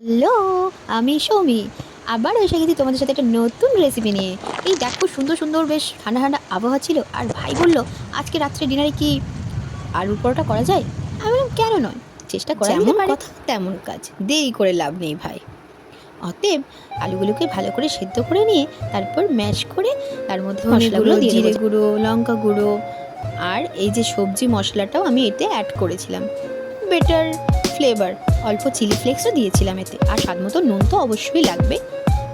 Hello, আমি সৌমি। আবার এসে গেছি তোমাদের সাথে একটা নতুন রেসিপি নিয়ে। এই দেখো সুন্দর সুন্দর বেশ ঠান্ডা ঠান্ডা আবহাওয়া ছিল, আর ভাই বলল আজকে রাত্রে ডিনারে কি আলুর পরোটা করা যায়। আমি বললাম কেন নয়, চেষ্টা করা যেতে যেমন পারে। কথা তেমন কাজ, দেরি করে লাভ নেই ভাই। অতএব আলুগুলোকে ভালো করে সেদ্ধ করে নিয়ে তারপর ম্যাশ করে তার মধ্যে ধনে মশলাগুলো গুঁড়ো, দিয়ে জিরে দেবো, গুঁড়ো, লঙ্কা গুঁড়ো, আর এই যে সবজি মশলাটাও আমি এতে অ্যাড করেছিলাম। বেটার ফ্লেভার, অল্প চিলি ফ্লেক্সও দিয়েছিলাম এতে, আর স্বাদ মতো নুন তো অবশ্যই লাগবে,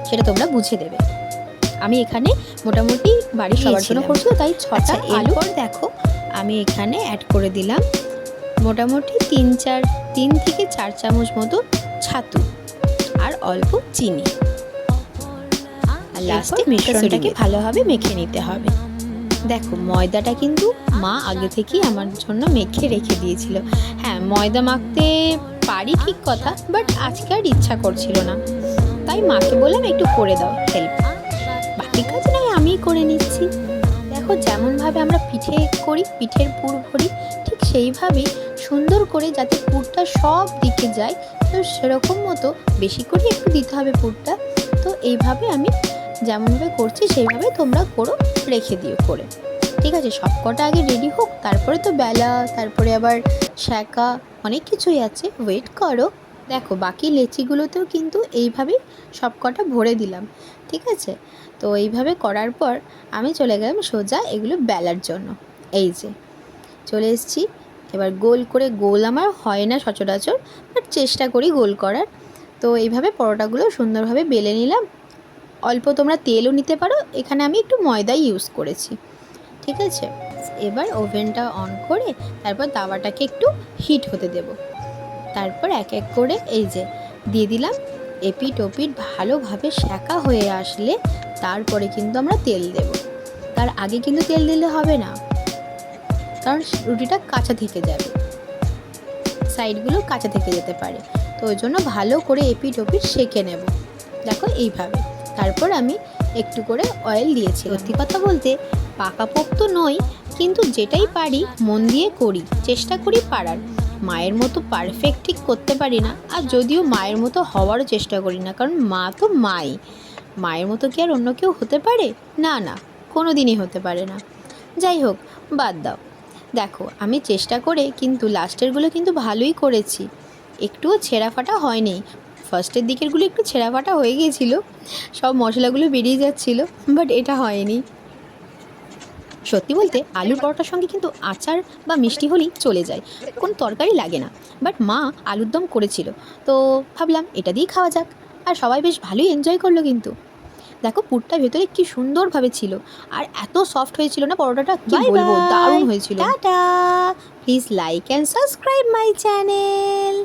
সেটা তোমরা বুঝে দেবে। আমি এখানে মোটামুটি বাড়ির সবার জন্য দিয়েছিলাম। করছি, তো তাই 6টা আলু। এরপর দেখো আমি এখানে অ্যাড করে দিলাম মোটামুটি 3 থেকে 4 চামচ মতো ছাতু আর অল্প চিনি। আর লাস্টে মিশ্রণটাকে ভালোভাবে মেখে নিতে হবে। দেখো ময়দাটা কিন্তু মা আগে থেকেই আমার জন্য মেখে রেখে দিয়েছিল। হ্যাঁ, ময়দা মাখতে পারি ঠিক কথা, বাট আজকে আর ইচ্ছা করছিল না, তাই মাকে বললাম একটু করে দাও হেল্প। বাকি কাজ নয় আমিই করে নিচ্ছি। দেখো যেমনভাবে আমরা পিঠে করি, পিঠের পুর ভরি, ঠিক সেইভাবেই সুন্দর করে যাতে পুরটা সব দিকে যায়, তো সেরকম মতো বেশি করে একটু দিতে হবে পুরটা। তো এইভাবে আমি যেমনভাবে করছি সেইভাবে তোমরা করো, রেখে দিও করে। ঠিক আছে, সব কটা আগে রেডি হোক, তারপরে তো বেলা, তারপরে আবার সেঁকা, অনেক কিছুই আছে, ওয়েট করো। দেখো বাকি লেচিগুলোতেও কিন্তু এইভাবেই সব কটা ভরে দিলাম। ঠিক আছে, তো এইভাবে করার পর আমি চলে গেলাম সোজা এগুলো বেলার জন্য। এই যে চলে এসেছি, এবার গোল করে, গোল আমার হয় না সচরাচর, বাট চেষ্টা করি গোল করার। তো এইভাবে পরোটাগুলো সুন্দরভাবে বেলে নিলাম। অল্প তোমরা তেলও নিতে পারো, এখানে আমি একটু ময়দাই ইউজ করেছি। ঠিক আছে, এবার ওভেনটা অন করে তারপর তাওয়াটাকে একটু হিট হতে দেব। তারপর এক এক করে এই যে দিয়ে দিলাম। এপিট ওপিট ভালোভাবে সেঁকা হয়ে আসলে তারপরে কিন্তু আমরা তেল দেব। তার আগে কিন্তু তেল দিলে হবে না, কারণ রুটিটা কাঁচা থেকে যাবে, সাইডগুলো কাঁচা থেকে যেতে পারে। তো ওই জন্য ভালো করে এপিট ওপিট সেঁকে নেব। দেখো এইভাবে। তারপর আমি একটু করে অয়েল দিয়েছি। সত্যি কথা বলতে পাকাপোক্ত নই, কিন্তু যেটাই পারি মন দিয়ে করি, চেষ্টা করি পারার। মায়ের মতো পারফেক্ট ঠিক করতে পারি না, আর যদিও মায়ের মতো হওয়ারও চেষ্টা করি না, কারণ মা তো মাই, মায়ের মতো কি আর অন্য কেউ হতে পারে? না না, কোনো দিনই হতে পারে না। যাই হোক, বাদ দাও। দেখো আমি চেষ্টা করে কিন্তু লাস্টেরগুলো কিন্তু ভালোই করেছি, একটুও ছেঁড়া ফাটা হয়নি। ফার্স্টের দিকেরগুলো একটু ছেঁড়া ফাটা হয়ে গিয়েছিলো, সব মশলাগুলো বেরিয়ে যাচ্ছিলো, বাট এটা হয়নি। সত্যি বলতে আলুর পরোটার সঙ্গে কিন্তু আচার বা মিষ্টি হলেই চলে যায়, কোনো তরকারি লাগে না। বাট মা আলুর দম করেছিল, তো ভাবলাম এটা দিয়েই খাওয়া যাক, আর সবাই বেশ ভালোই এনজয় করলো কিন্তু। দেখো পুরটা ভেতরে কি সুন্দরভাবে ছিল, আর এত সফট হয়েছিল না পরোটাটা, কি বলবো, দারুণ হয়েছিল। Tata, please like and subscribe my channel.